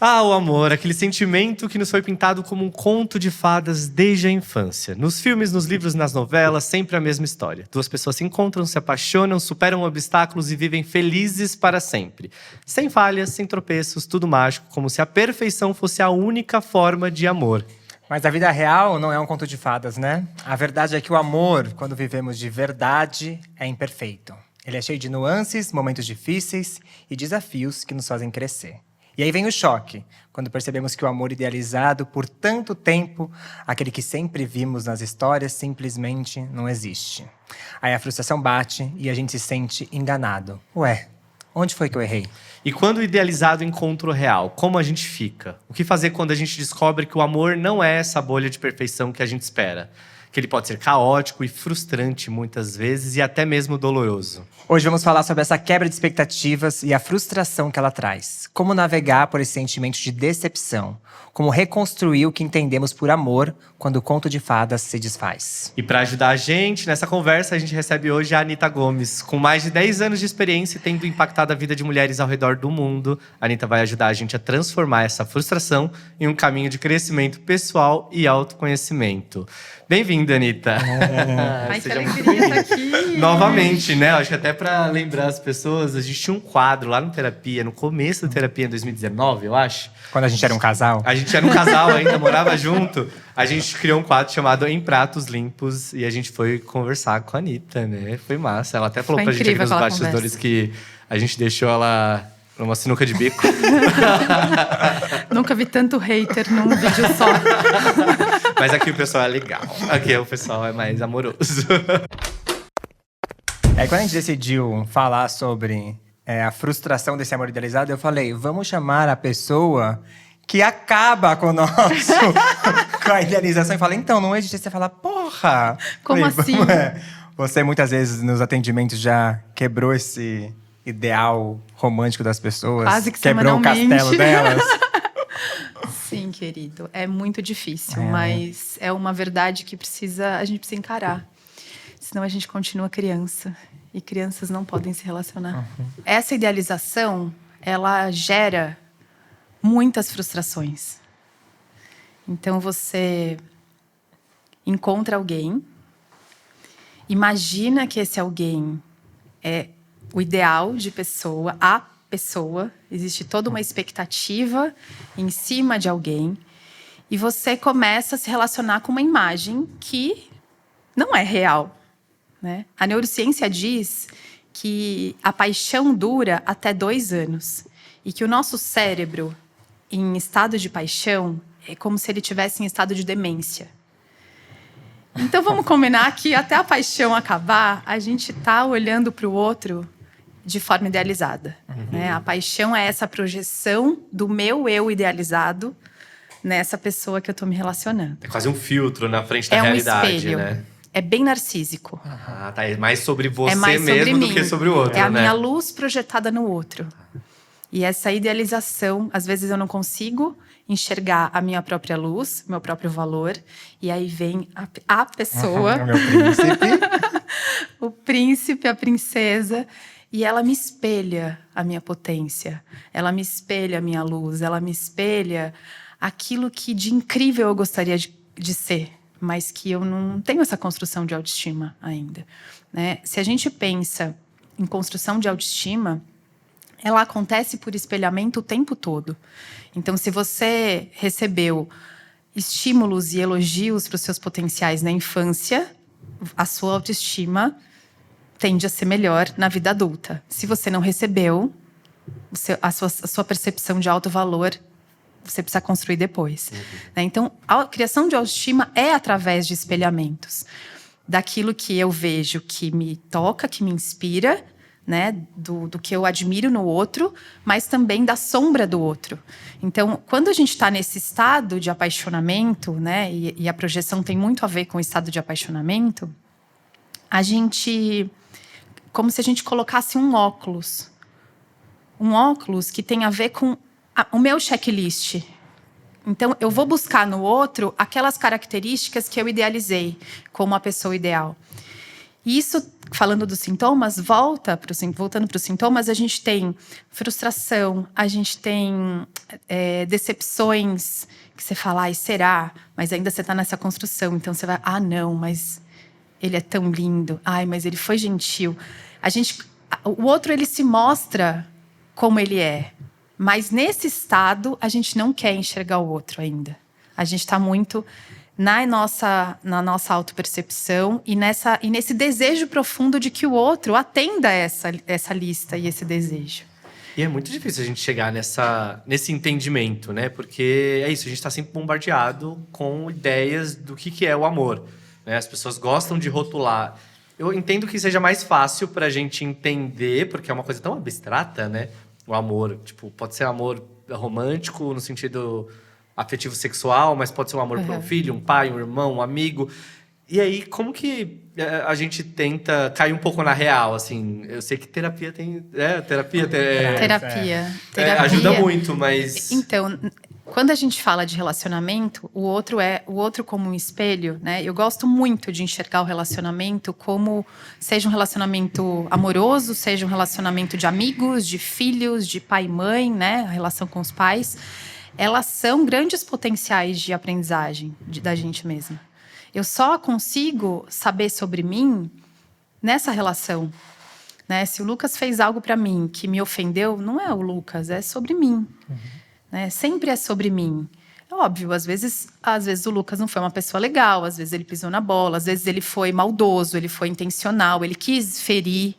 Ah, o amor, aquele sentimento que nos foi pintado como um conto de fadas desde a infância. Nos filmes, nos livros, nas novelas, sempre a mesma história. Duas pessoas se encontram, se apaixonam, superam obstáculos e vivem felizes para sempre. Sem falhas, sem tropeços, tudo mágico, como se a perfeição fosse a única forma de amor. Mas a vida real não é um conto de fadas, né? A verdade é que o amor, quando vivemos de verdade, é imperfeito. Ele é cheio de nuances, momentos difíceis e desafios que nos fazem crescer. E aí vem o choque, quando percebemos que o amor idealizado por tanto tempo, aquele que sempre vimos nas histórias, simplesmente não existe. Aí a frustração bate e a gente se sente enganado. Ué, onde foi que eu errei? E quando o idealizado encontra o real, como a gente fica? O que fazer quando a gente descobre que o amor não é essa bolha de perfeição que a gente espera? Que ele pode ser caótico e frustrante muitas vezes e até mesmo doloroso. Hoje vamos falar sobre essa quebra de expectativas e a frustração que ela traz. Como navegar por esse sentimento de decepção. Como reconstruir o que entendemos por amor quando o conto de fadas se desfaz. E para ajudar a gente nessa conversa, a gente recebe hoje a Anitta Gomes. Com mais de 10 anos de experiência e tendo impactado a vida de mulheres ao redor do mundo, a Anitta vai ajudar a gente a transformar essa frustração em um caminho de crescimento pessoal e autoconhecimento. Bem-vinda, Anitta. Ai, que Seja muito alegria bem-vinda. estar aqui. Novamente, né? Acho que até para lembrar as pessoas, a gente tinha um quadro lá no Terapia, no começo da Terapia, em 2019, eu acho. Quando a gente era um casal. A gente era um casal ainda, morava junto. A gente criou um quadro chamado Em Pratos Limpos e a gente foi conversar com a Anitta, né? Foi massa. Ela até falou Foi pra gente aqui nos incrível aquela bastidores que a gente deixou ela numa sinuca de bico. Nunca vi tanto hater num vídeo só. Mas aqui o pessoal é legal. Aqui o pessoal é mais amoroso. Quando a gente decidiu falar sobre a frustração desse amor idealizado, eu falei, vamos chamar a pessoa que acaba com o nosso... com a idealização. E falei, então, não existe. Você fala, porra! Como falei, assim? Você muitas vezes nos atendimentos já quebrou esse ideal romântico das pessoas. Quase que quebrou o semanalmente. castelo delas. Sim, querido. É muito difícil, mas é uma verdade que a gente precisa encarar. Senão a gente continua criança. E crianças não podem se relacionar. Essa idealização, ela gera muitas frustrações. Então você encontra alguém, imagina que esse alguém é o ideal de pessoa, a pessoa, existe toda uma expectativa em cima de alguém, e você começa a se relacionar com uma imagem que não é real, né? A neurociência diz que a paixão dura até 2 anos e que o nosso cérebro, em estado de paixão, é como se ele estivesse em estado de demência. Então vamos combinar que até a paixão acabar, a gente está olhando para o outro de forma idealizada. Né? A paixão é essa projeção do meu eu idealizado nessa pessoa que eu estou me relacionando. É quase um filtro na frente da É um realidade, espelho. né? É bem narcísico. Ah, tá. É mais sobre você É mais sobre mesmo mim. do que sobre o outro, É a né? minha luz projetada no outro. E essa idealização, às vezes eu não consigo enxergar a minha própria luz, meu próprio valor. E aí vem a pessoa, O meu príncipe. o príncipe, a princesa. E ela me espelha a minha potência. Ela me espelha a minha luz. Ela me espelha aquilo que de incrível eu gostaria de ser. Mas que eu não tenho essa construção de autoestima ainda. Né? Se a gente pensa em construção de autoestima, ela acontece por espelhamento o tempo todo. Então, se você recebeu estímulos e elogios para os seus potenciais na infância, a sua autoestima tende a ser melhor na vida adulta. Se você não recebeu, a sua percepção de auto-valor você precisa construir depois. Né? Então, a criação de autoestima é através de espelhamentos. Daquilo que eu vejo que me toca, que me inspira, né? Do que eu admiro no outro, mas também da sombra do outro. Então, quando a gente está nesse estado de apaixonamento, né? E a projeção tem muito a ver com o estado de apaixonamento, a gente... como se a gente colocasse um óculos. Um óculos que tem a ver com o meu checklist. Então, eu vou buscar no outro aquelas características que eu idealizei como a pessoa ideal. E isso, falando dos sintomas, voltando para os sintomas, a gente tem frustração, a gente tem decepções, que você fala, ai, será? Mas ainda você está nessa construção, então você vai, não, mas ele é tão lindo, ai, mas ele foi gentil. O outro, ele se mostra como ele é, mas nesse estado, a gente não quer enxergar o outro ainda. A gente está muito na nossa autopercepção e nesse desejo profundo de que o outro atenda essa lista e esse desejo. E é muito difícil a gente chegar nesse entendimento, né? Porque é isso, a gente está sempre bombardeado com ideias do que é o amor, né? As pessoas gostam de rotular. Eu entendo que seja mais fácil para a gente entender, porque é uma coisa tão abstrata, né? O amor, tipo, pode ser amor romântico no sentido afetivo sexual, mas pode ser um amor por um filho, um pai, um irmão, um amigo. E aí, como que a gente tenta cair um pouco na real, assim? Eu sei que terapia tem... Terapia ajuda muito, mas... Então, quando a gente fala de relacionamento, o outro como um espelho, né? Eu gosto muito de enxergar o relacionamento como seja um relacionamento amoroso, seja um relacionamento de amigos, de filhos, de pai e mãe, né? A relação com os pais. Elas são grandes potenciais de aprendizagem da gente mesma. Eu só consigo saber sobre mim nessa relação, né? Se o Lucas fez algo para mim que me ofendeu, não é o Lucas, é sobre mim. Né? Sempre é sobre mim. É óbvio, às vezes o Lucas não foi uma pessoa legal, às vezes ele pisou na bola, às vezes ele foi maldoso, ele foi intencional, ele quis ferir.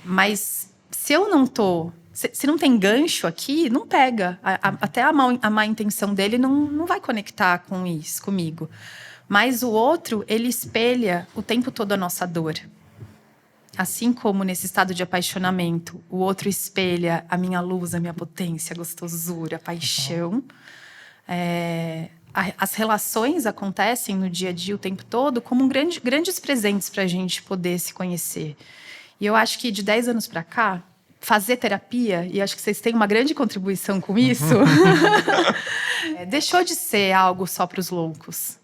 Mas se eu não tô... Se não tem gancho aqui, não pega. Até a má intenção dele não vai conectar com isso, comigo. Mas o outro, ele espelha o tempo todo a nossa dor. Assim como nesse estado de apaixonamento, o outro espelha a minha luz, a minha potência, a gostosura, a paixão. As relações acontecem no dia a dia o tempo todo como grandes presentes para a gente poder se conhecer. E eu acho que de 10 anos para cá, fazer terapia, e acho que vocês têm uma grande contribuição com isso, deixou de ser algo só para os loucos.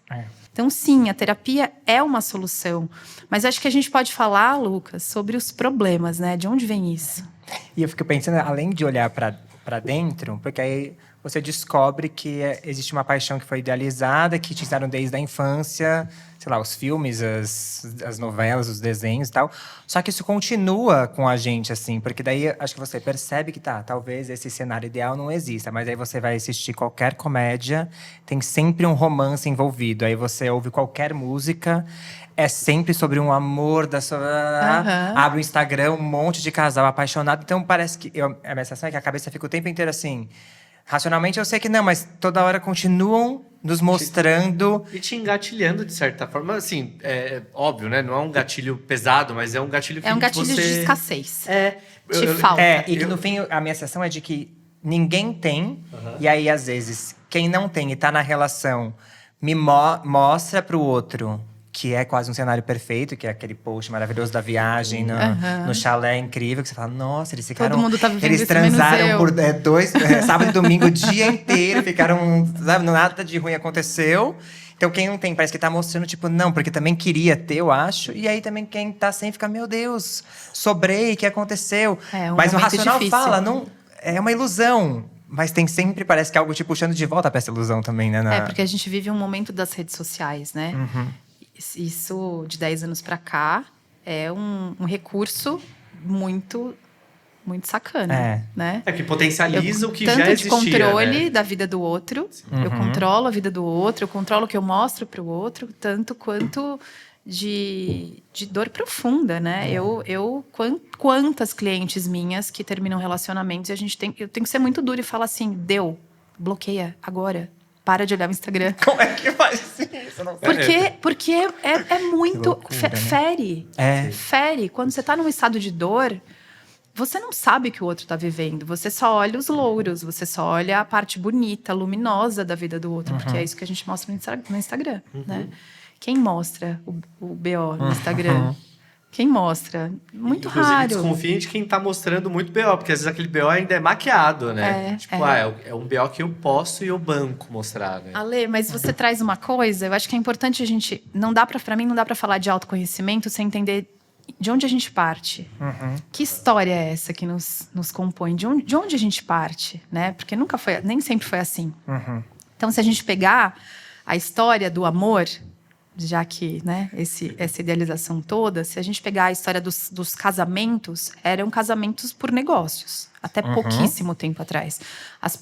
Então, sim, a terapia é uma solução. Mas acho que a gente pode falar, Lucas, sobre os problemas, né? De onde vem isso? E eu fico pensando, além de olhar para dentro, porque aí você descobre que existe uma paixão que foi idealizada, que te ensinaram desde a infância, sei lá, os filmes, as novelas, os desenhos e tal. Só que isso continua com a gente, assim, porque daí acho que você percebe que talvez esse cenário ideal não exista, mas aí você vai assistir qualquer comédia, tem sempre um romance envolvido. Aí você ouve qualquer música, é sempre sobre um amor da sua... Abre o Instagram, um monte de casal apaixonado. Então parece que... a minha sensação é que a cabeça fica o tempo inteiro assim... Racionalmente eu sei que não, mas toda hora continuam nos mostrando... E te engatilhando, de certa forma. Assim, é óbvio, né? Não é um gatilho pesado, mas é um gatilho que é um gatilho você... de escassez. Te falta. E que no fim, a minha sensação é de que ninguém tem. E aí, às vezes, quem não tem e tá na relação me mostra pro outro... que é quase um cenário perfeito, que é aquele post maravilhoso da viagem no chalé incrível, que você fala, nossa, eles ficaram... Todo mundo tá vivendo eles esse transaram por sábado e domingo o dia inteiro, ficaram, sabe, nada de ruim aconteceu. Então, quem não tem, parece que tá mostrando, tipo, não, porque também queria ter, eu acho. E aí, também, quem tá sem fica, meu Deus, sobrei, o que aconteceu? Mas o racional difícil. fala, não, é uma ilusão. Mas tem sempre, parece que algo te puxando de volta pra essa ilusão também, né? Porque a gente vive um momento das redes sociais, né? Isso, de 10 anos para cá, é um recurso muito, muito sacana, né? Que potencializa o que já tanto existia, de controle, né? da vida do outro. Eu controlo a vida do outro, eu controlo o que eu mostro para o outro, tanto quanto de dor profunda, né? Quantas clientes minhas que terminam relacionamentos e eu tenho que ser muito dura e falar assim, bloqueia agora. Para de olhar o Instagram. Como é que faz isso? Não sei. Porque é muito... loucura, né? Fere. Fere. Quando você está num estado de dor, você não sabe o que o outro está vivendo. Você só olha os louros. Você só olha a parte bonita, luminosa da vida do outro. Porque é isso que a gente mostra no Instagram, né? Quem mostra o BO no Instagram? Quem mostra? Muito Inclusive, raro. desconfiem de quem tá mostrando muito BO, porque às vezes aquele BO ainda é maquiado, né? É um BO que eu posso e eu banco mostrar, né? Ale, mas você traz uma coisa, eu acho que é importante a gente... Pra mim, não dá pra falar de autoconhecimento sem entender de onde a gente parte. Que história é essa que nos compõe? De onde a gente parte, né? Porque nem sempre foi assim. Então, se a gente pegar a história do amor, já que, né, essa idealização toda, se a gente pegar a história dos casamentos, eram casamentos por negócios, até pouquíssimo tempo atrás.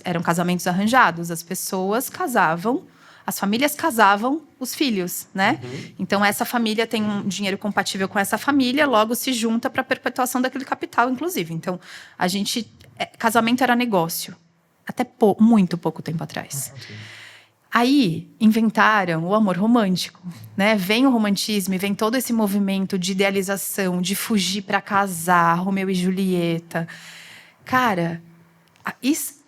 Eram casamentos arranjados, as pessoas casavam, as famílias casavam os filhos, né? Então, essa família tem um dinheiro compatível com essa família, logo se junta para a perpetuação daquele capital, inclusive. Então, casamento era negócio, até muito pouco tempo atrás. Aí, inventaram o amor romântico, né? Vem o romantismo e vem todo esse movimento de idealização, de fugir para casar, Romeu e Julieta. Cara,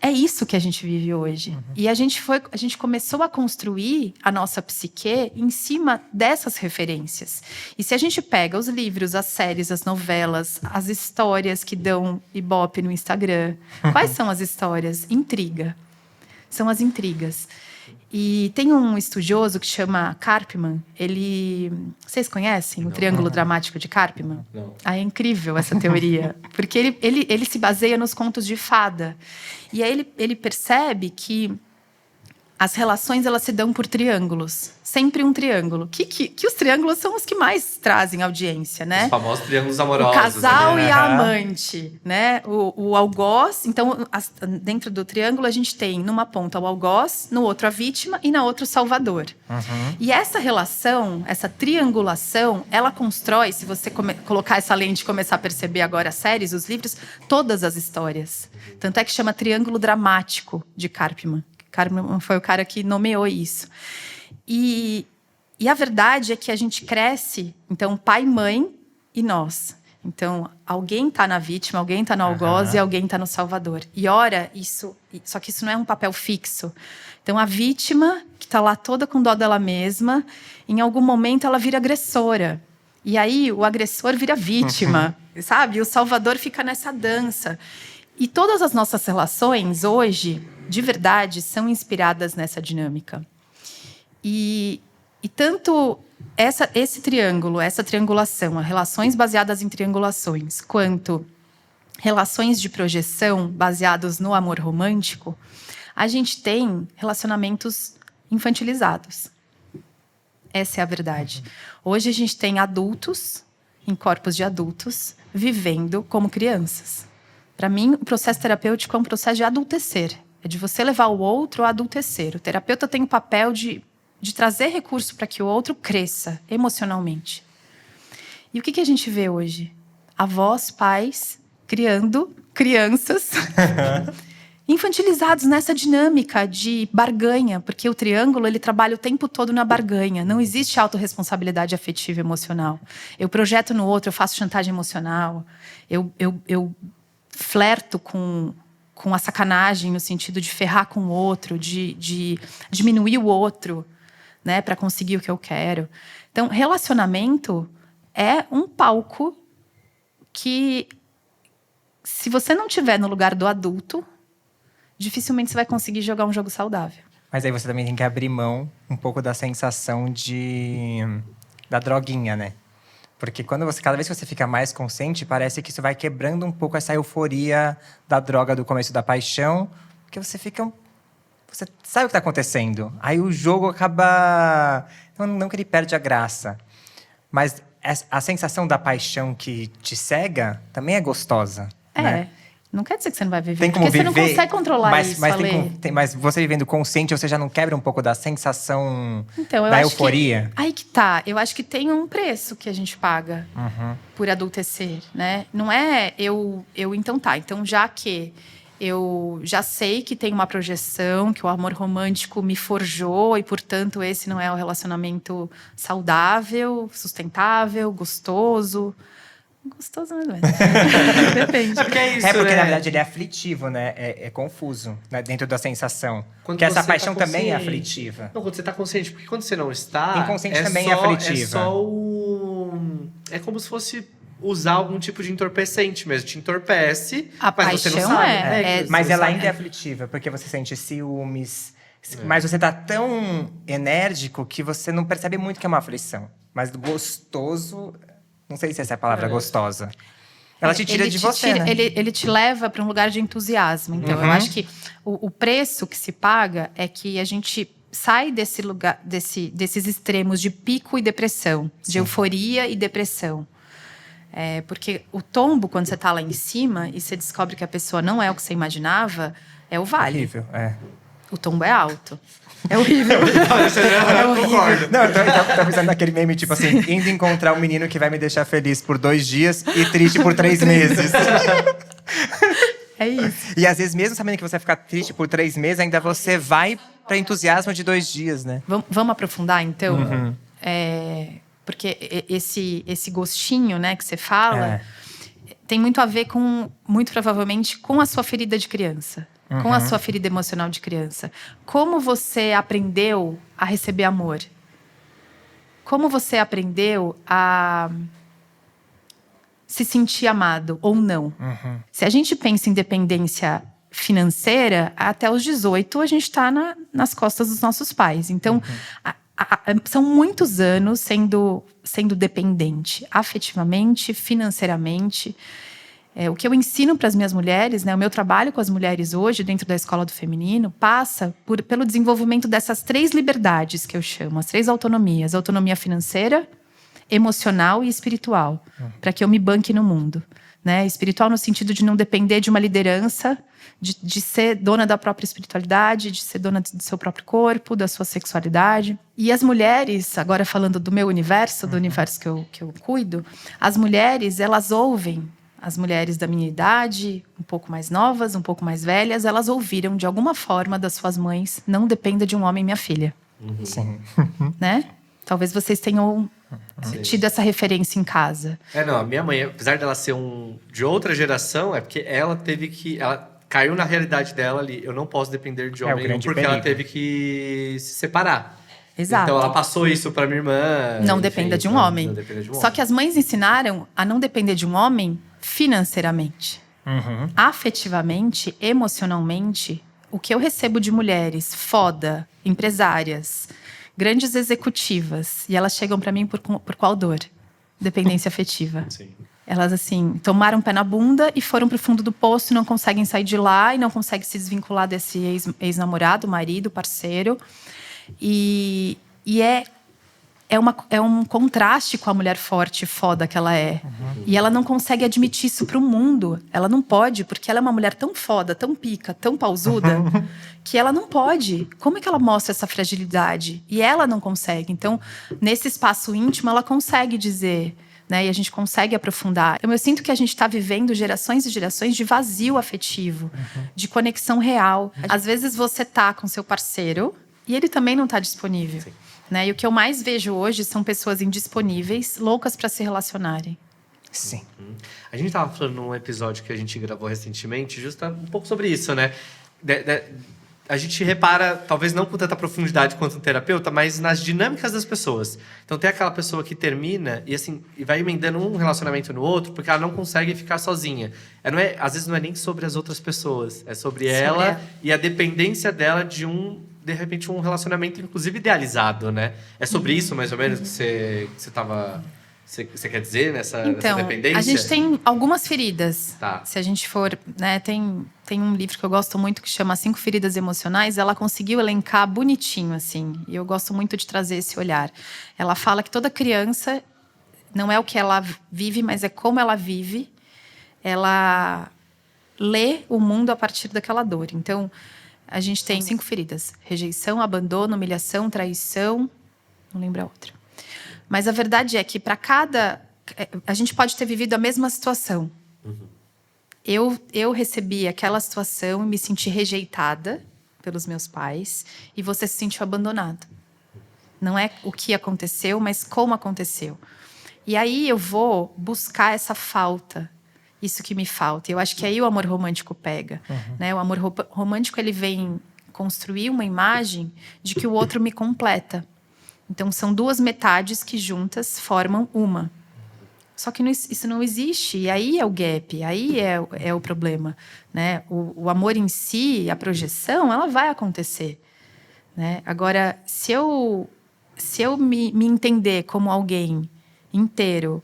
é isso que a gente vive hoje. E a gente começou a construir a nossa psique em cima dessas referências. E se a gente pega os livros, as séries, as novelas, as histórias que dão ibope no Instagram, quais são as histórias? Intriga. São as intrigas. E tem um estudioso que chama Karpman. Vocês conhecem o Triângulo Dramático de Karpman? Não. É incrível essa teoria. Porque ele se baseia nos contos de fada. E aí ele percebe que as relações elas se dão por triângulos. Sempre um triângulo. Que os triângulos são os que mais trazem audiência, né? Os famosos triângulos amorosos. O casal né? e a amante, né? O algoz. Então, dentro do triângulo, a gente tem numa ponta o algoz, no outro a vítima e na outra o salvador. E essa relação, essa triangulação, ela constrói, se você colocar essa lente e começar a perceber agora as séries, os livros, todas as histórias. Tanto é que chama Triângulo Dramático de Karpman. Karpman foi o cara que nomeou isso. E a verdade é que a gente cresce, então, pai, mãe e nós. Então, alguém está na vítima, alguém está no algoz e alguém está no salvador. E ora, só que isso não é um papel fixo. Então, a vítima, que está lá toda com dó dela mesma, em algum momento ela vira agressora. E aí, o agressor vira vítima, sabe? E o salvador fica nessa dança. E todas as nossas relações, hoje, de verdade, são inspiradas nessa dinâmica. E tanto esse triângulo, essa triangulação, relações baseadas em triangulações, quanto relações de projeção baseados no amor romântico, a gente tem relacionamentos infantilizados. Essa é a verdade. Hoje a gente tem adultos, em corpos de adultos, vivendo como crianças. Para mim, o processo terapêutico é um processo de adultecer. É de você levar o outro a adultecer. O terapeuta tem o papel de trazer recurso para que o outro cresça emocionalmente. E o que a gente vê hoje? Avós, pais, criando crianças infantilizados nessa dinâmica de barganha, porque o triângulo ele trabalha o tempo todo na barganha. Não existe autorresponsabilidade afetiva e emocional. Eu projeto no outro, eu faço chantagem emocional, eu flerto com a sacanagem no sentido de ferrar com o outro, de diminuir o outro, né, para conseguir o que eu quero. Então, relacionamento é um palco que, se você não estiver no lugar do adulto, dificilmente você vai conseguir jogar um jogo saudável. Mas aí você também tem que abrir mão um pouco da sensação da droguinha, né? Porque cada vez que você fica mais consciente, parece que isso vai quebrando um pouco essa euforia da droga do começo da paixão, porque você sabe o que está acontecendo. Aí o jogo acaba... Não que ele perde a graça, mas a sensação da paixão que te cega também é gostosa. Né? Não quer dizer que você não vai viver, tem como porque viver, você não consegue controlar isso, mas você vivendo consciente, você já não quebra um pouco da sensação então, da euforia? Aí que tá. Eu acho que tem um preço que a gente paga por adultecer, né? Não é então tá. Então, já que eu já sei que tem uma projeção, que o amor romântico me forjou e, portanto, esse não é o relacionamento saudável, sustentável, gostoso... Gostoso, né? Depende. Porque é isso, porque, né? na verdade, ele é aflitivo, né? É confuso, né? Dentro da sensação. Quando porque essa você paixão tá também é consciente. aflitiva. Não, quando você tá consciente. Porque quando você não está... Inconsciente também é aflitiva. É só o... é como se fosse usar algum tipo de entorpecente mesmo. Te entorpece, A mas você não paixão sabe. Mas você ela não ainda sabe. é aflitiva, porque você sente ciúmes. Mas você tá tão enérgico que você não percebe muito que é uma aflição. Mas gostoso… Não sei se essa é a palavra gostosa. Ela te tira Ele de te você, né? ele te leva para um lugar de entusiasmo. Então, eu acho que o preço que se paga é que a gente sai desse lugar, desses extremos de pico e depressão, de euforia e depressão. Porque o tombo, quando você está lá em cima e você descobre que a pessoa não é o que você imaginava, é o vale. Horrível, O tombo é alto. É horrível. Eu concordo. Não, eu tô pensando naquele meme, tipo assim… Indo encontrar um menino que vai me deixar feliz por 2 dias e triste por 3 meses. É isso. E às vezes, mesmo sabendo que você vai ficar triste por 3 meses, ainda você vai pra entusiasmo de 2 dias, né? Vamos aprofundar, então? Porque esse gostinho, né, que você fala, tem muito a ver com, muito provavelmente, com a sua ferida de criança. Com a sua ferida emocional de criança. Como você aprendeu a receber amor? Como você aprendeu a se sentir amado ou não? Se a gente pensa em dependência financeira, até os 18 a gente está nas costas dos nossos pais. Então, são muitos anos sendo dependente afetivamente, financeiramente. O que eu ensino para as minhas mulheres, né, o meu trabalho com as mulheres hoje, dentro da Escola do Feminino, passa pelo desenvolvimento dessas 3 liberdades que eu chamo, as 3 autonomias. Autonomia financeira, emocional e espiritual. Para que eu me banque no mundo. Né? Espiritual no sentido de não depender de uma liderança, de ser dona da própria espiritualidade, de ser dona do seu próprio corpo, da sua sexualidade. E as mulheres, agora falando do meu universo, do universo que eu cuido, as mulheres, elas ouvem, as mulheres da minha idade, um pouco mais novas, um pouco mais velhas, elas ouviram de alguma forma das suas mães: não dependa de um homem, minha filha. Sim. Né? Talvez vocês tenham tido essa referência em casa. Não, a minha mãe, apesar dela ser de outra geração, é porque ela teve que… Ela caiu na realidade dela ali. Eu não posso depender de homem nenhum, grande porque perigo. ela teve que se separar. Exato. Então ela passou isso pra minha irmã. Não enfim, dependa de um não homem. dependa de um Só homem. que as mães ensinaram a não depender de um homem financeiramente. Afetivamente, emocionalmente, o que eu recebo de mulheres foda, empresárias, grandes executivas, e elas chegam pra mim por qual dor? Dependência afetiva. Sim. Elas, assim, tomaram o pé na bunda e foram pro fundo do poço e não conseguem sair de lá e não conseguem se desvincular desse ex-namorado, marido, parceiro. E é um contraste com a mulher forte e foda que ela é. E ela não consegue admitir isso pro mundo. Ela não pode, porque ela é uma mulher tão foda, tão pica, tão pausuda, que ela não pode. Como é que ela mostra essa fragilidade? E ela não consegue. Então, nesse espaço íntimo, ela consegue dizer, né? E a gente consegue aprofundar. Então, eu sinto que a gente está vivendo gerações e gerações de vazio afetivo, de conexão real. Às vezes você tá com seu parceiro e ele também não está disponível. Sim. Né? E o que eu mais vejo hoje são pessoas indisponíveis, loucas para se relacionarem. Sim. A gente tava falando num episódio que a gente gravou recentemente, justo um pouco sobre isso, né? A gente repara, talvez não com tanta profundidade quanto um terapeuta, mas nas dinâmicas das pessoas. Então tem aquela pessoa que termina e assim e vai emendando um relacionamento no outro porque ela não consegue ficar sozinha. Às vezes não é nem sobre as outras pessoas, é sobre ela e a dependência dela de repente, um relacionamento, inclusive, idealizado, né? É sobre isso, mais ou menos, que você quer dizer nessa dependência? A gente tem algumas feridas. Tá. Se a gente for… Né, tem um livro que eu gosto muito que chama 5 Feridas Emocionais. Ela conseguiu elencar bonitinho, assim. E eu gosto muito de trazer esse olhar. Ela fala que toda criança não é o que ela vive, mas é como ela vive. Ela lê o mundo a partir daquela dor. Então, a gente tem 5 feridas: rejeição, abandono, humilhação, traição. Não lembro a outra. Mas a verdade é que para cada… A gente pode ter vivido a mesma situação. Eu recebi aquela situação e me senti rejeitada pelos meus pais. E você se sentiu abandonado. Não é o que aconteceu, mas como aconteceu. E aí eu vou buscar essa falta. Isso que me falta. Eu acho que aí o amor romântico pega. Né? O amor romântico, ele vem construir uma imagem de que o outro me completa. Então, são 2 metades que juntas formam uma. Só que isso não existe, e aí é o gap, aí é o problema, né? O amor em si, a projeção, ela vai acontecer, né? Agora, se eu me entender como alguém inteiro,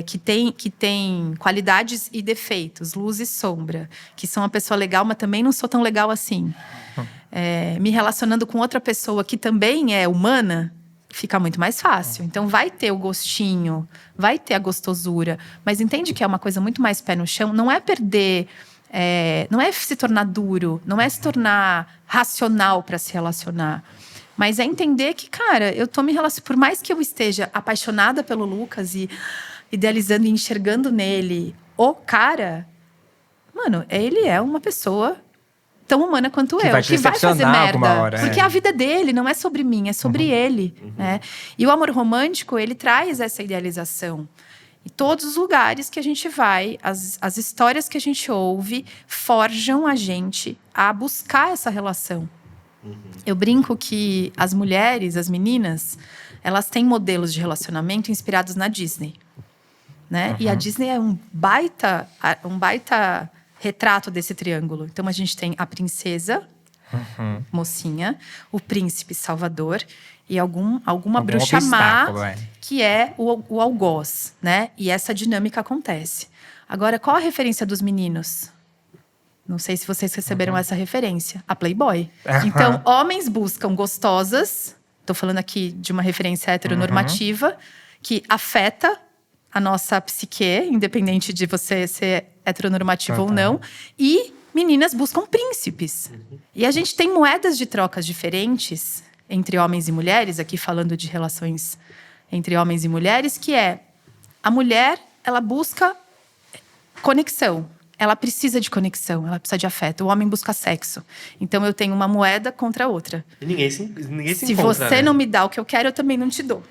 que tem qualidades e defeitos, luz e sombra, que sou uma pessoa legal, mas também não sou tão legal assim, me relacionando com outra pessoa que também é humana, fica muito mais fácil. Então, vai ter o gostinho, vai ter a gostosura. Mas entende que é uma coisa muito mais pé no chão? Não é perder... não é se tornar duro. Não é se tornar racional para se relacionar. Mas é entender que, cara, eu tô me relacionando... Por mais que eu esteja apaixonada pelo Lucas e idealizando e enxergando nele o cara... Mano, ele é uma pessoa... tão humana quanto eu, que vai fazer merda. Porque a vida dele não é sobre mim, é sobre ele. Né? E o amor romântico, ele traz essa idealização. E todos os lugares que a gente vai, as histórias que a gente ouve, forjam a gente a buscar essa relação. Eu brinco que as mulheres, as meninas, elas têm modelos de relacionamento inspirados na Disney. Né? E a Disney é um baita retrato desse triângulo. Então, a gente tem a princesa, mocinha, o príncipe salvador e alguma bruxa má, que é o algoz, né? E essa dinâmica acontece. Agora, qual a referência dos meninos? Não sei se vocês receberam essa referência. A Playboy. Então, homens buscam gostosas. Estou falando aqui de uma referência heteronormativa que afeta a nossa psique, independente de você ser heteronormativo ou não. E meninas buscam príncipes. E a gente tem moedas de trocas diferentes entre homens e mulheres, aqui falando de relações entre homens e mulheres, que é a mulher, ela busca conexão. Ela precisa de conexão, ela precisa de afeto. O homem busca sexo. Então, eu tenho uma moeda contra a outra. E ninguém se encontra, se você não me dá o que eu quero, eu também não te dou.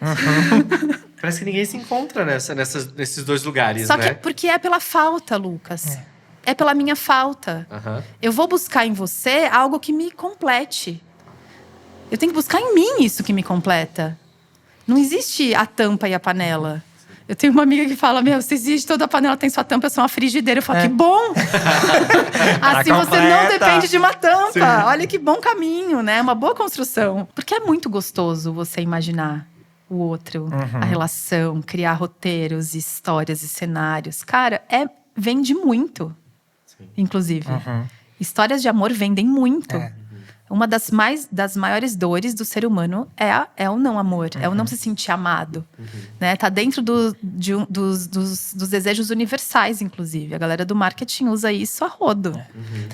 Parece que ninguém se encontra nesses dois lugares, Só né? que porque é pela falta, Lucas. É pela minha falta. Eu vou buscar em você algo que me complete. Eu tenho que buscar em mim isso que me completa. Não existe a tampa e a panela. Eu tenho uma amiga que fala, se existe, toda panela tem sua tampa, eu sou uma frigideira. Eu falo, que bom! Assim você não depende de uma tampa. Sim. Olha que bom caminho, né? Uma boa construção. Porque é muito gostoso você imaginar o outro, a relação, criar roteiros, histórias e cenários. Cara, vende muito, inclusive. Histórias de amor vendem muito. Uma das maiores dores do ser humano é o não amor, é o não se sentir amado. Né? Tá dentro dos desejos universais, inclusive. A galera do marketing usa isso a rodo.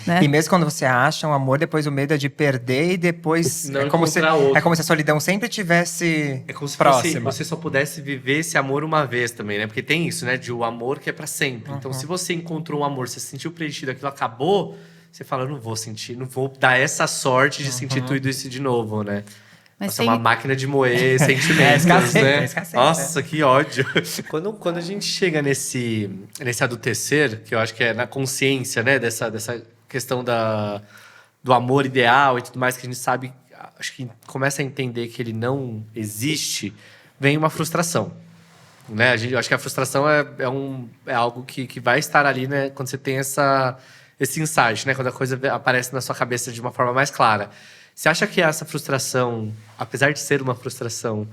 Né? E mesmo quando você acha um amor, depois o medo é de perder e depois… Não é como se a solidão sempre tivesse próxima. Você só pudesse viver esse amor uma vez também, né? Porque tem isso, né? De o amor que é pra sempre. Então, se você encontrou um amor, você se sentiu preenchido, aquilo acabou… Você fala, eu não vou dar essa sorte de sentir tudo isso de novo, né? Mas é uma máquina de moer sentimentos, né? Nossa, que ódio. Quando a gente chega nesse adultecer, que eu acho que é na consciência, né? Dessa questão do amor ideal e tudo mais, que a gente sabe, acho que começa a entender que ele não existe, vem uma frustração. Né? Eu acho que a frustração é algo que vai estar ali, né? Quando você tem esse insight, né? Quando a coisa aparece na sua cabeça de uma forma mais clara. Você acha que essa frustração, apesar de ser uma frustração,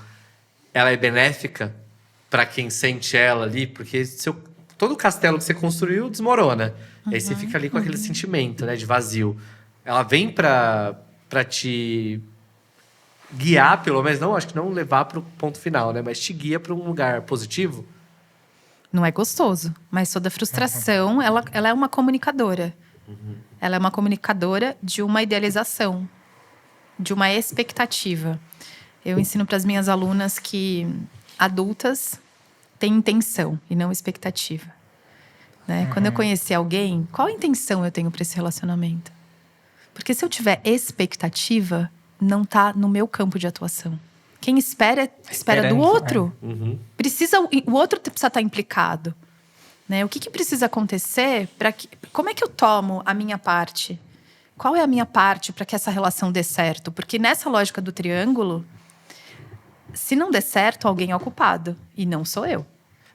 ela é benéfica para quem sente ela ali? Porque todo o castelo que você construiu desmorona. E aí você fica ali com aquele sentimento, né, de vazio. Ela vem para te guiar, pelo menos, acho que não levar para o ponto final, né? Mas te guia para um lugar positivo? Não é gostoso, mas toda frustração, ela é uma comunicadora. Ela é uma comunicadora de uma idealização, de uma expectativa. Eu ensino para as minhas alunas que adultas têm intenção e não expectativa. Né? Quando eu conhecer alguém, qual a intenção eu tenho para esse relacionamento? Porque se eu tiver expectativa, não está no meu campo de atuação. Quem espera do outro. O outro precisa estar implicado. Né? O que precisa acontecer como é que eu tomo a minha parte? Qual é a minha parte para que essa relação dê certo? Porque nessa lógica do triângulo, se não der certo, alguém é o culpado. E não sou eu.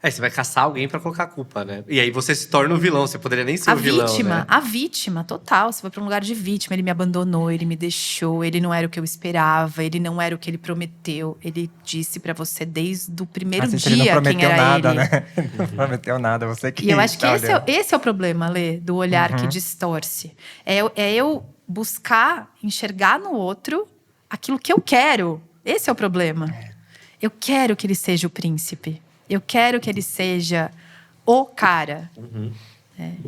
Você vai caçar alguém pra colocar a culpa, né? E aí você se torna o vilão. Você poderia nem ser o vilão, né? A vítima, total. Você vai pra um lugar de vítima. Ele me abandonou, ele me deixou. Ele não era o que eu esperava. Ele não era o que ele prometeu. Ele disse pra você desde o primeiro dia ele não prometeu quem era nada, ele. Né? Não prometeu nada, você que… E eu acho que tá esse é o problema, Lê, do olhar que distorce. É eu buscar enxergar no outro aquilo que eu quero. Esse é o problema. Eu quero que ele seja o príncipe. Eu quero que ele seja o cara.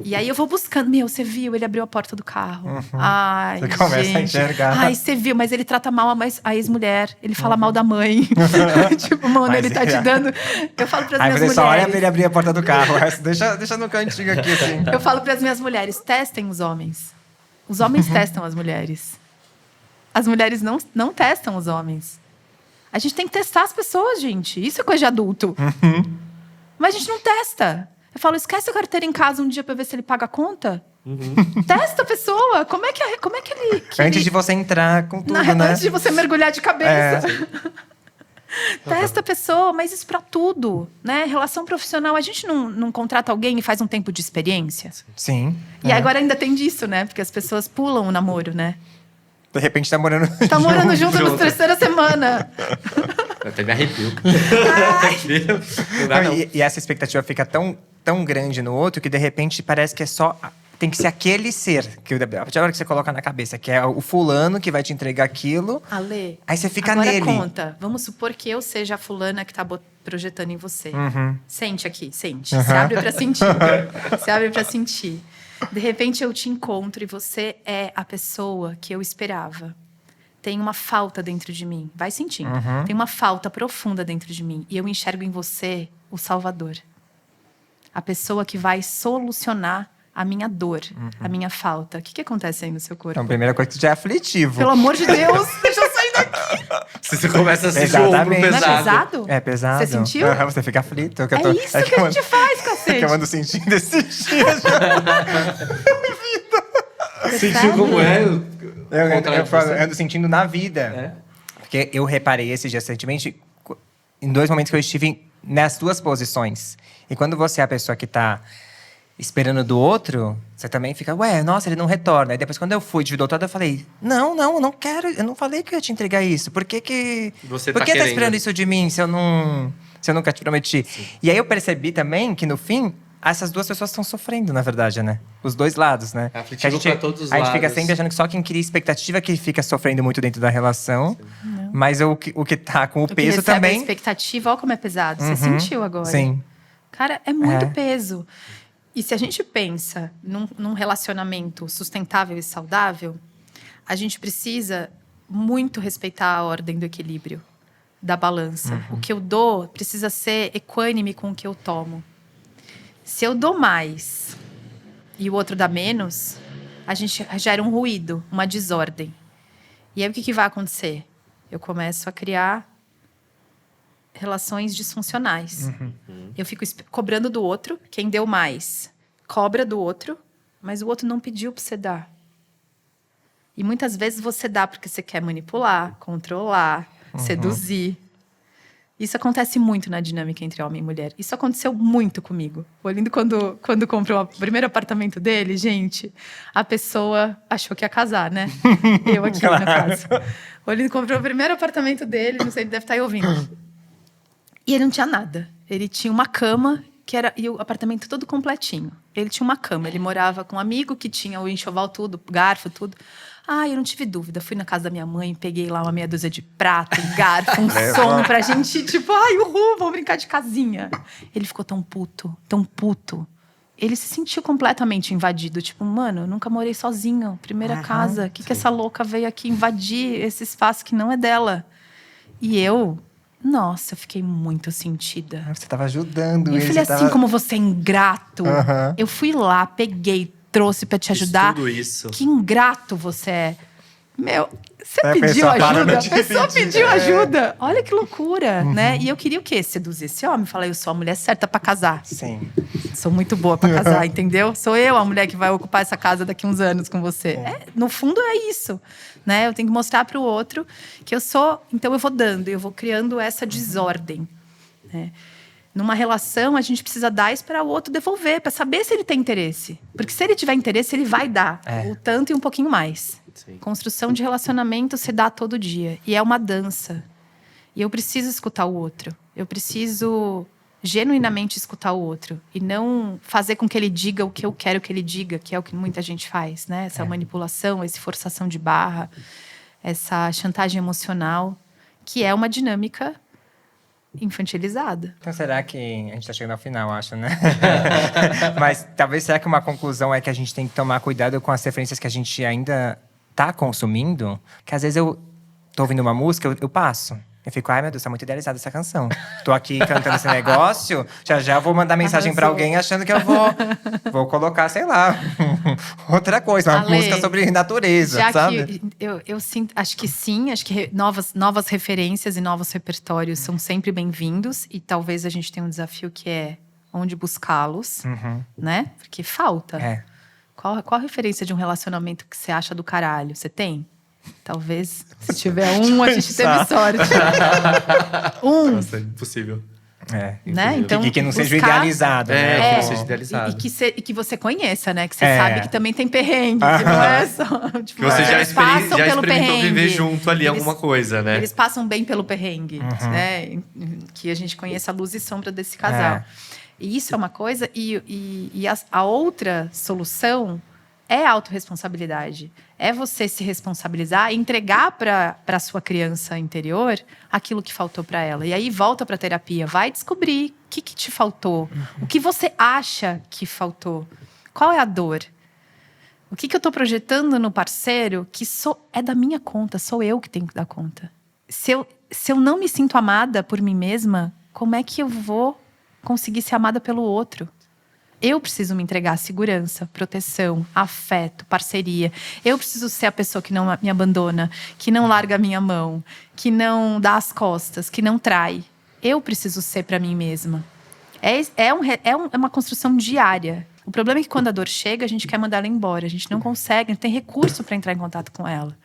E aí eu vou buscando. Meu, você viu? Ele abriu a porta do carro. Ai, Você começa a enxergar. Ai, você viu? Mas ele trata mal a ex-mulher. Ele fala mal da mãe. Tipo, mano, Mas ele tá te dando… Eu falo pras Aí minhas você mulheres… só olha pra ele abrir a porta do carro. Deixa no cantinho aqui, assim. Eu falo pras minhas mulheres, testem os homens. Os homens testam as mulheres. As mulheres não testam os homens. A gente tem que testar as pessoas, gente. Isso é coisa de adulto. Mas a gente não testa. Eu falo, esquece a carteira em casa um dia pra ver se ele paga a conta. Testa a pessoa. Como é que ele… Antes de você entrar com tudo, né? Antes de você mergulhar de cabeça. Testa a pessoa, mas isso pra tudo, né? Relação profissional, a gente não contrata alguém e faz um tempo de experiência? Sim. E agora ainda tem disso, né? Porque as pessoas pulam o namoro, né? De repente tá morando Tá morando junto na terceira semana. Eu até me arrepio. Não dá, Não, não. e essa expectativa fica tão grande no outro que de repente parece que é só… Tem que ser aquele ser. Que a partir da hora que você coloca na cabeça, que é o fulano que vai te entregar aquilo. Ale, Aí você fica agora nele. conta. Vamos supor que eu seja a fulana que tá projetando em você. Sente aqui, sente. Se abre pra sentir. Se abre pra sentir. De repente eu te encontro e você é a pessoa que eu esperava. Tem uma falta dentro de mim. Vai sentindo. Tem uma falta profunda dentro de mim. E eu enxergo em você o Salvador. A pessoa que vai solucionar a minha dor, a minha falta. O que acontece aí no seu corpo? Então, a primeira coisa que já é aflitivo. Pelo amor de Deus, deixa eu sair daqui. Você começa a sentir o ombro Exatamente. pesado. Não é pesado? É pesado. Você sentiu? Você fica aflito. É isso que a gente faz, cacete. que eu ando sentindo esses dias. Sentiu como é? Eu ando sentindo na vida. É? Porque eu reparei esse dia recentemente em 2 momentos que eu estive nas 2 posições. E quando você é a pessoa que tá esperando do outro, você também fica, nossa, ele não retorna. Aí depois, quando eu fui de doutorado, eu falei, não quero, eu não falei que eu ia te entregar isso. Por que Você por tá que tá querendo? esperando isso de mim se eu nunca te prometi? Sim. E aí eu percebi também que, no fim, essas 2 pessoas estão sofrendo, na verdade, né? Os 2 lados, né? É aflitivo pra todos os a gente fica lados. sempre achando que só quem cria expectativa que fica sofrendo muito dentro da relação. Mas o que tá com o peso também… A expectativa, olha como é pesado. Você sentiu agora. Sim. Cara, é muito peso. E se a gente pensa num relacionamento sustentável e saudável, a gente precisa muito respeitar a ordem do equilíbrio, da balança. O que eu dou precisa ser equânime com o que eu tomo. Se eu dou mais e o outro dá menos, a gente gera um ruído, uma desordem. E aí o que vai acontecer? Eu começo a criar relações disfuncionais. Eu fico cobrando do outro, quem deu mais cobra do outro, mas o outro não pediu para você dar. E muitas vezes você dá porque você quer manipular, controlar, seduzir. Isso acontece muito na dinâmica entre homem e mulher. Isso aconteceu muito comigo. O Olindo, quando comprou o primeiro apartamento dele, gente, a pessoa achou que ia casar, né? Eu aqui, no caso. O Olindo comprou o primeiro apartamento dele, não sei, ele deve estar aí ouvindo. E ele não tinha nada. Ele tinha uma cama, e o apartamento todo completinho. Ele tinha uma cama, ele morava com um amigo que tinha o enxoval tudo, garfo, tudo. Eu não tive dúvida. Fui na casa da minha mãe, peguei lá uma meia dúzia de prato, um garfo, um som pra gente, tipo, uhul, vamos brincar de casinha. Ele ficou tão puto, tão puto. Ele se sentiu completamente invadido. Tipo, mano, eu nunca morei sozinho. Primeira casa. O que essa louca veio aqui invadir esse espaço que não é dela? E eu… Nossa, eu fiquei muito sentida. Você tava ajudando ele. Eu falei assim, como você é ingrato. Eu fui lá, peguei, trouxe pra te ajudar. Tudo isso. Que ingrato você é. Meu, você A pediu pessoa para ajuda? no A pessoa dividir, pediu ajuda. Olha que loucura, né? E eu queria o quê? Seduzir esse homem. Falar, eu sou a mulher certa pra casar. Sim. Sou muito boa pra casar, entendeu? Sou eu a mulher que vai ocupar essa casa daqui uns anos com você. No fundo é isso, né? Eu tenho que mostrar pro outro que eu sou. Então eu vou dando, eu vou criando essa desordem, né? Numa relação, a gente precisa dar isso para o outro devolver, para saber se ele tem interesse. Porque se ele tiver interesse, ele vai dar o tanto e um pouquinho mais. Sim. Construção de relacionamento se dá todo dia. E é uma dança. E eu preciso escutar o outro. Eu preciso genuinamente escutar o outro. E não fazer com que ele diga o que eu quero que ele diga, que é o que muita gente faz, né? Essa manipulação, essa forçação de barra, essa chantagem emocional, que é uma dinâmica infantilizada. Então será que a gente tá chegando ao final, acho, né? Mas talvez será que uma conclusão é que a gente tem que tomar cuidado com as referências que a gente ainda tá consumindo? Que às vezes eu tô ouvindo uma música, eu passo. Eu fico, ai meu Deus, tá muito idealizada essa canção. Tô aqui cantando esse negócio, já vou mandar mensagem pra alguém achando que eu vou colocar, sei lá, outra coisa, uma Ale, música sobre natureza, já sabe? que eu sinto, acho que sim, acho que novas referências e novos repertórios são sempre bem-vindos. E talvez a gente tenha um desafio que é onde buscá-los, né? Porque falta. É. Qual a referência de um relacionamento que você acha do caralho? Você tem? Talvez, se tiver a gente teve sorte. Nossa, é impossível. É. Né? Então, E que não seja buscar- idealizado, né? que não É. seja idealizado. E que você conheça, né? Que você É. sabe que também tem perrengue. Que não é só… Tipo, Que você já, eles passam já pelo experimentou perrengue. viver junto ali Eles- alguma coisa, né? Eles passam bem pelo perrengue, né? Que a gente conheça a luz e sombra desse casal. É. E isso é uma coisa. E a outra solução é a autorresponsabilidade. É você se responsabilizar e entregar para a sua criança interior aquilo que faltou para ela. E aí volta para a terapia. Vai descobrir o que te faltou. O que você acha que faltou. Qual é a dor? O que eu estou projetando no parceiro que é da minha conta, sou eu que tenho que dar conta. Se eu não me sinto amada por mim mesma, como é que eu vou conseguir ser amada pelo outro? Eu preciso me entregar segurança, proteção, afeto, parceria. Eu preciso ser a pessoa que não me abandona, que não larga a minha mão, que não dá as costas, que não trai. Eu preciso ser para mim mesma. É uma construção diária. O problema é que quando a dor chega, a gente quer mandar ela embora. A gente não consegue, não tem recurso para entrar em contato com ela.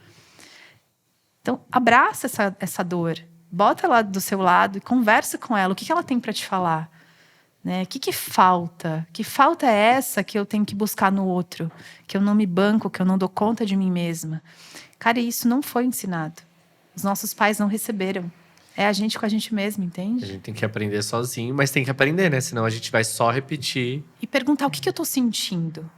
Então, abraça essa dor. Bota ela do seu lado e conversa com ela. O que ela tem para te falar? Né? O que falta? Que falta é essa que eu tenho que buscar no outro? Que eu não me banco, que eu não dou conta de mim mesma? Cara, isso não foi ensinado. Os nossos pais não receberam. É a gente com a gente mesmo, A entende? gente tem que aprender sozinho, mas tem que aprender, né? Senão a gente vai só repetir. E perguntar o que eu tô sentindo.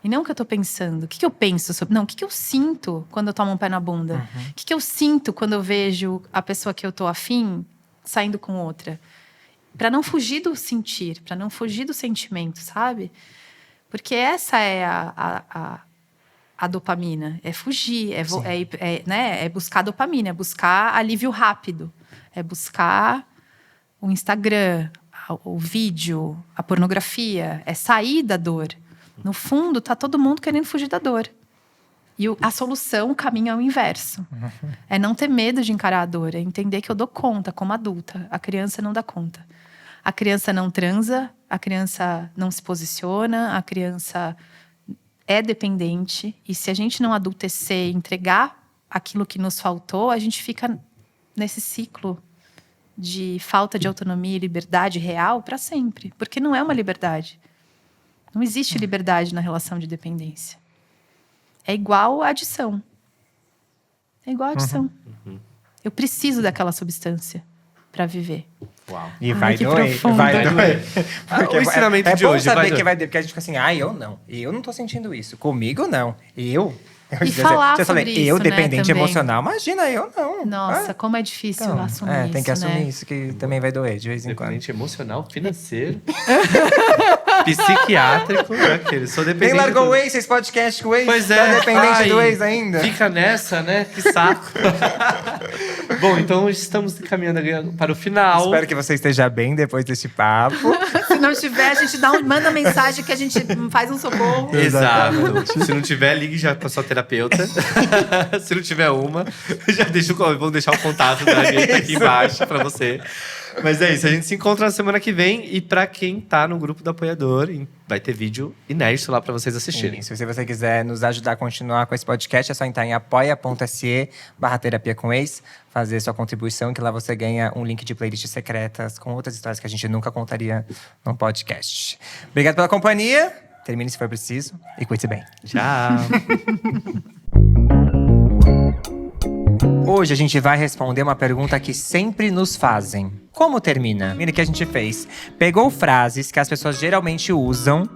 E não o que eu tô pensando. O que eu penso sobre… Não, o que eu sinto quando eu tomo um pé na bunda? O que eu sinto quando eu vejo a pessoa que eu tô afim saindo com outra? Para não fugir do sentir, para não fugir do sentimento, sabe? Porque essa é a dopamina. É fugir, é buscar dopamina, é buscar alívio rápido. É buscar o Instagram, o vídeo, a pornografia. É sair da dor. No fundo, tá todo mundo querendo fugir da dor. E a solução, o caminho é o inverso. É não ter medo de encarar a dor. É entender que eu dou conta como adulta. A criança não dá conta. A criança não transa, a criança não se posiciona, a criança é dependente. E se a gente não adultecer, entregar aquilo que nos faltou, a gente fica nesse ciclo de falta de autonomia e liberdade real para sempre. Porque não é uma liberdade. Não existe liberdade na relação de dependência. É igual a adição. É igual a adição. Eu preciso daquela substância para viver. Uau. E Ai, vai que doer, profundo. vai doer. O ensinamento de bom hoje, saber vai que vai doer, porque a gente fica assim, eu não tô sentindo isso. Comigo, não. Eu falar já falei, sobre eu isso, né, dependente também. emocional, imagina, eu não. Nossa, como é difícil Então, assumir isso, tem que assumir né? isso, que também vai doer de vez em quando. Dependente emocional, financeiro. Psiquiátrico, aquele. Sou dependente. Nem largou do... o ex, fez podcast com o ex. Pois é. Tá dependente Ai, do ex ainda. Fica nessa, né? Que saco. Bom, então estamos caminhando para o final. Espero que você esteja bem depois deste papo. Se não tiver, a gente manda mensagem que a gente faz um socorro. Exato. Se não tiver, ligue já para sua terapeuta. Se não tiver uma, já vamos deixar o contato da gente aqui embaixo para você. Mas é isso, a gente se encontra na semana que vem. E pra quem tá no grupo do apoiador, vai ter vídeo inédito lá pra vocês assistirem. Isso, se você quiser nos ajudar a continuar com esse podcast, é só entrar em apoia.se/terapia com ex, fazer sua contribuição, que lá você ganha um link de playlists secretas com outras histórias que a gente nunca contaria num podcast. Obrigado pela companhia, termine se for preciso e cuide-se bem. Tchau! Hoje a gente vai responder uma pergunta que sempre nos fazem. Como termina? Mira o que a gente fez. Pegou frases que as pessoas geralmente usam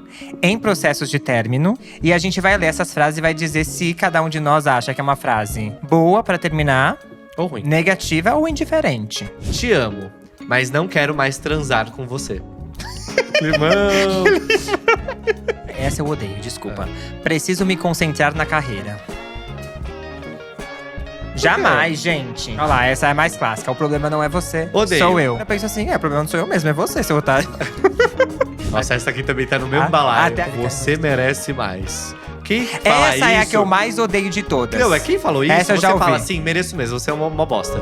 em processos de término. E a gente vai ler essas frases e vai dizer se cada um de nós acha que é uma frase boa pra terminar, Ou ruim. negativa ou indiferente. Te amo, mas não quero mais transar com você. Limão! Essa eu odeio, desculpa. Preciso me concentrar na carreira. Jamais, gente. Olha lá, essa é a mais clássica. O problema não é você, Odeio. sou eu. Eu penso assim, o problema não sou eu mesmo, é você, seu otário. Nossa, essa aqui também tá no mesmo Ah, balaio. até- Você merece mais. Quem fala Essa é a isso- que eu mais odeio de todas. Não, é quem falou isso, Essa eu você já ouvi. fala assim, mereço mesmo, você é uma bosta.